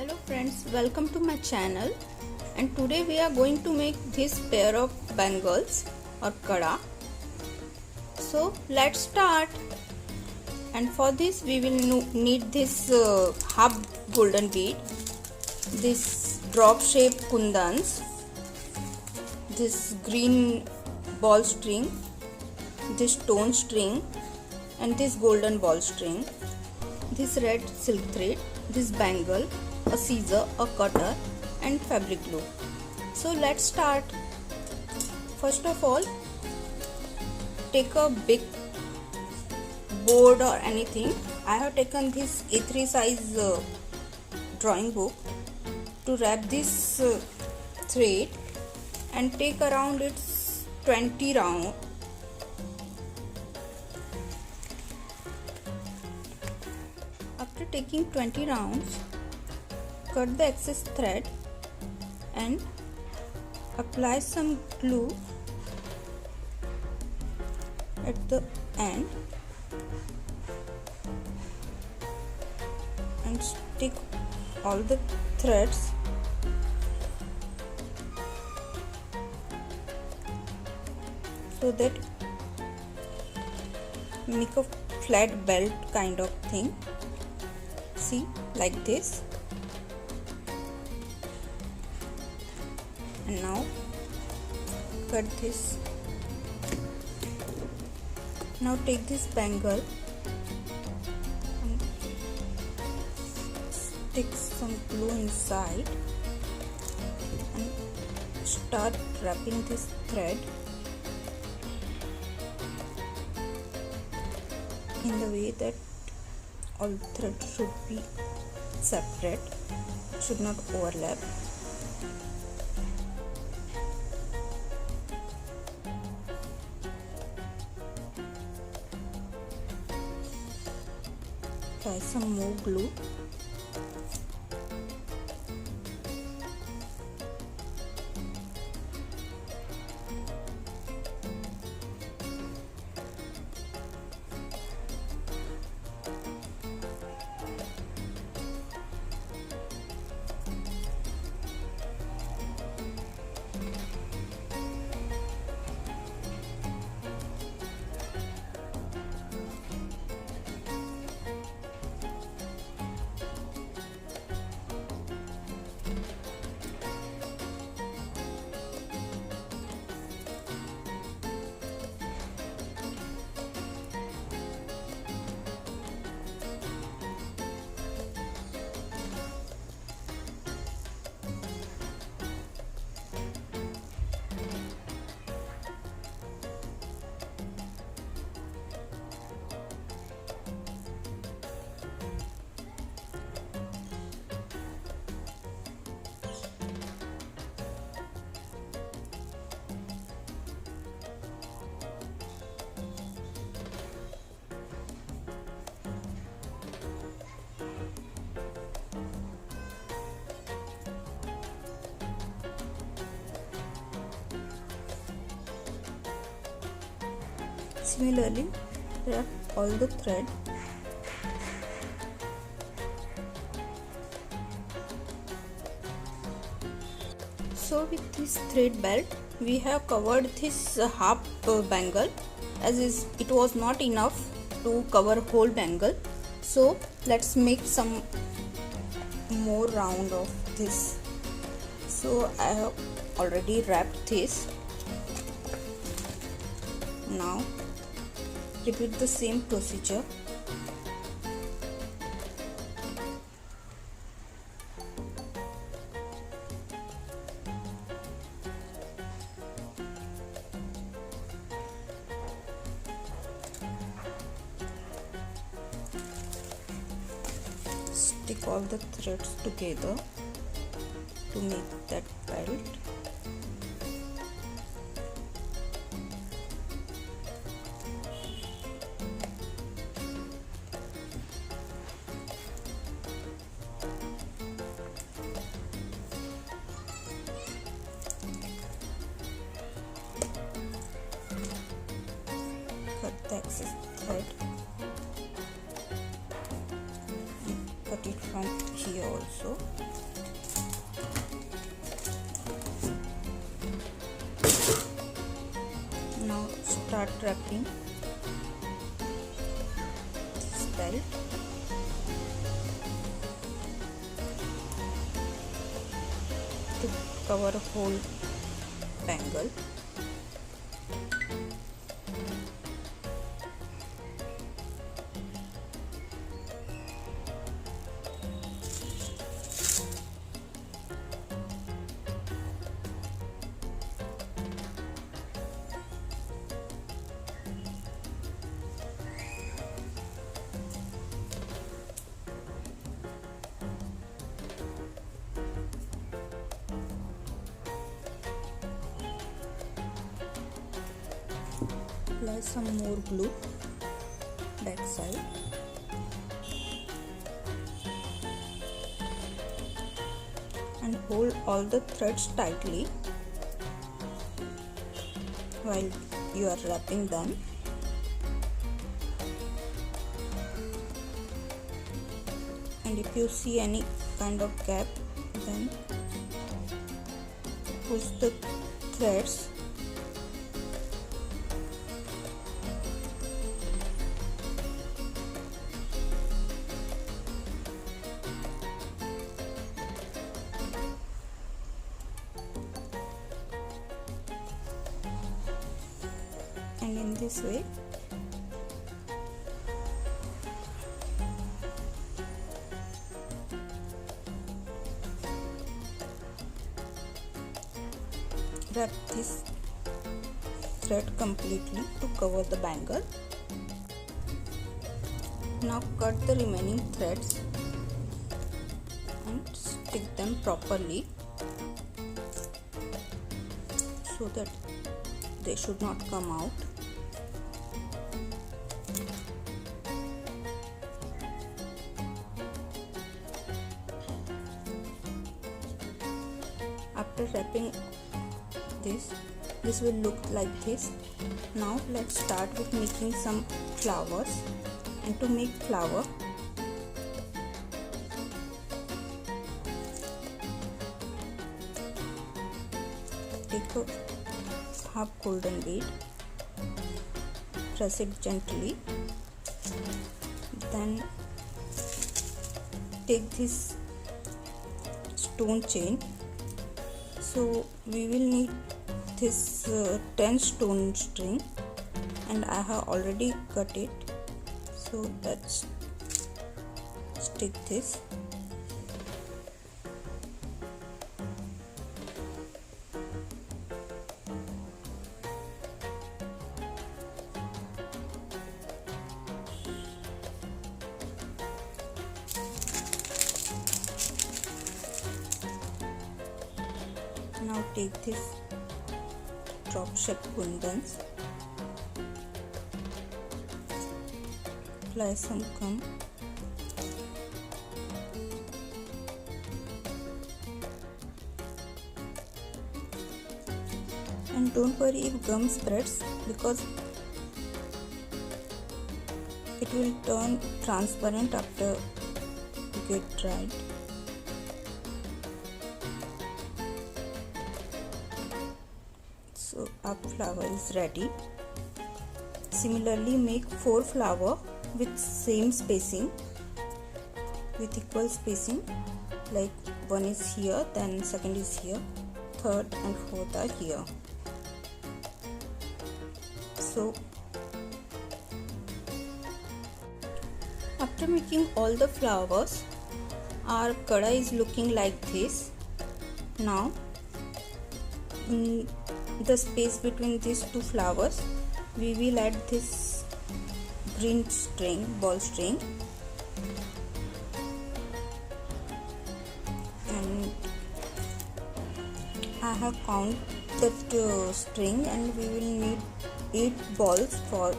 Hello friends, welcome to my channel, and today we are going to make this pair of bangles or kada. So let's start. And for this we will need this half golden bead, this drop shape kundans, this green ball string, this stone string, and this golden ball string, this red silk thread, this bangle, a scissor, a cutter, and fabric glue. So let's start. First of all, take a big board or anything. I have taken this A3 size drawing book to wrap this thread and take around its 20 round. After taking 20 rounds, cut the excess thread and apply some glue at the end and stick all the threads so that make a flat belt kind of thing. See, like this. And now cut this. Now take this bangle and stick some glue inside and start wrapping this thread in the way that all threads should be separate, should not overlap. Try some more glue. Similarly, wrap all the thread. So with this thread belt, we have covered this half bangle, as it was not enough to cover whole bangle. So let's make some more round of this. So I have already wrapped this. Now repeat the same procedure. Stick all the threads together to make that belt. Cut the excess thread cut it from here also. Now start wrapping this belt. To cover a whole bangle. Apply some more glue back side. And hold all the threads tightly while you are wrapping them. And if you see any kind of gap, then push the threads and in this way wrap this thread completely to cover the bangle. Now cut the remaining threads and stick them properly so that they should not come out. After wrapping this will look like this. Now let's start with making some flowers. And to make flower, take a half golden bead, press it gently, then take this stone chain. So we will need this 10 stone string, and I have already cut it. So let's stick this. Now take this drop shape kundans, apply some gum, and don't worry if gum spreads, because it will turn transparent after you get dried. So our flower is ready. Similarly, make 4 flowers with same spacing, with equal spacing, like one is here, then second is here, third and fourth are here. So after making all the flowers, our kada is looking like this. Now in the space between these 2 flowers, we will add this green string, ball string, and I have counted that string, and we will need 8 balls for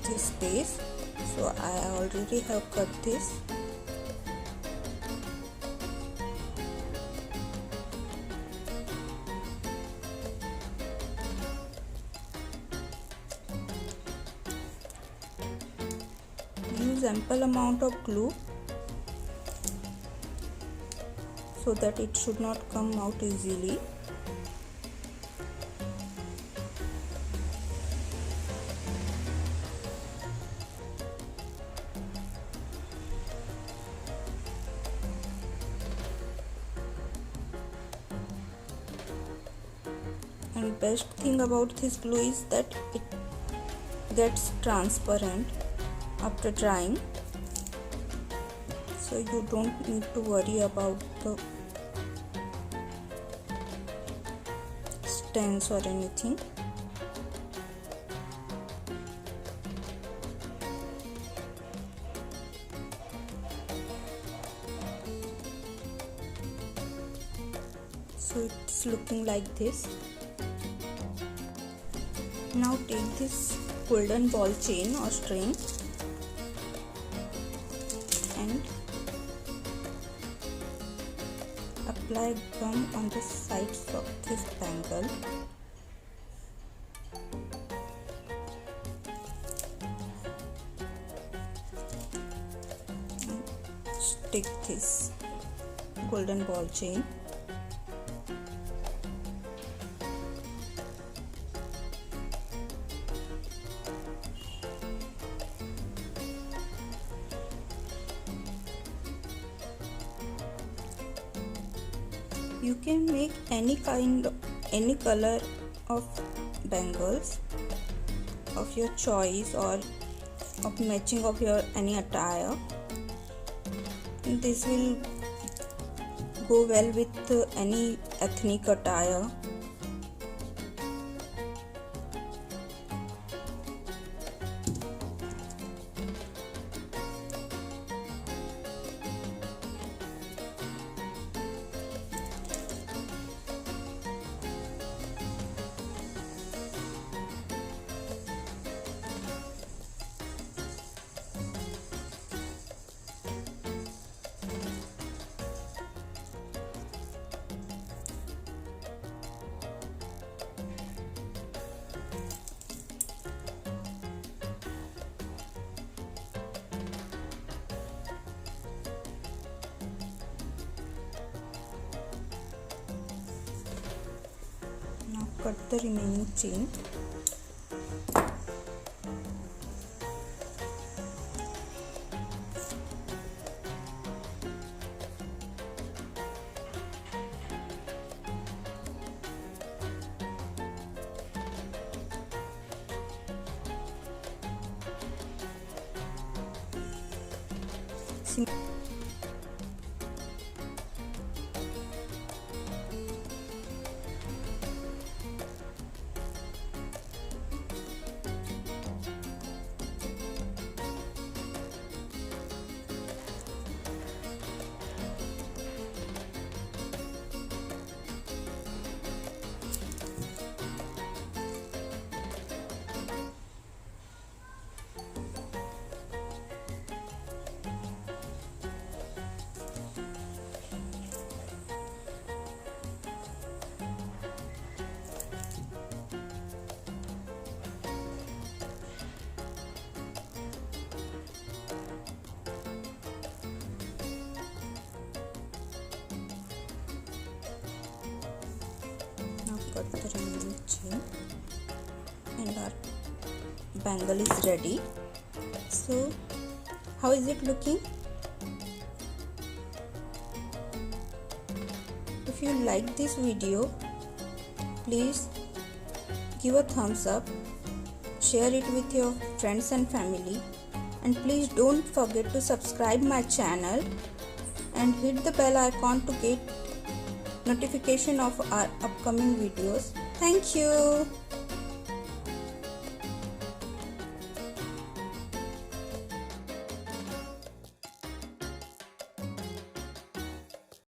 this space. So I already have cut this. Use use ample amount of glue so that it should not come out easily. And best thing about this glue is that it gets transparent after drying, so you don't need to worry about the stains or anything. So it's looking like this. Now take this golden ball chain or string and apply gum on the sides of this bangle. And stick this golden ball chain. You can make any color of bangles of your choice or of matching of your any attire. And this will go well with any ethnic attire. Now cut the remaining chain. Cut the remaining chain and our bangle is ready. So how is it looking? If you like this video, please give a thumbs up, share it with your friends and family, and please don't forget to subscribe my channel and hit the bell icon to get notification of our upcoming videos. Thank you.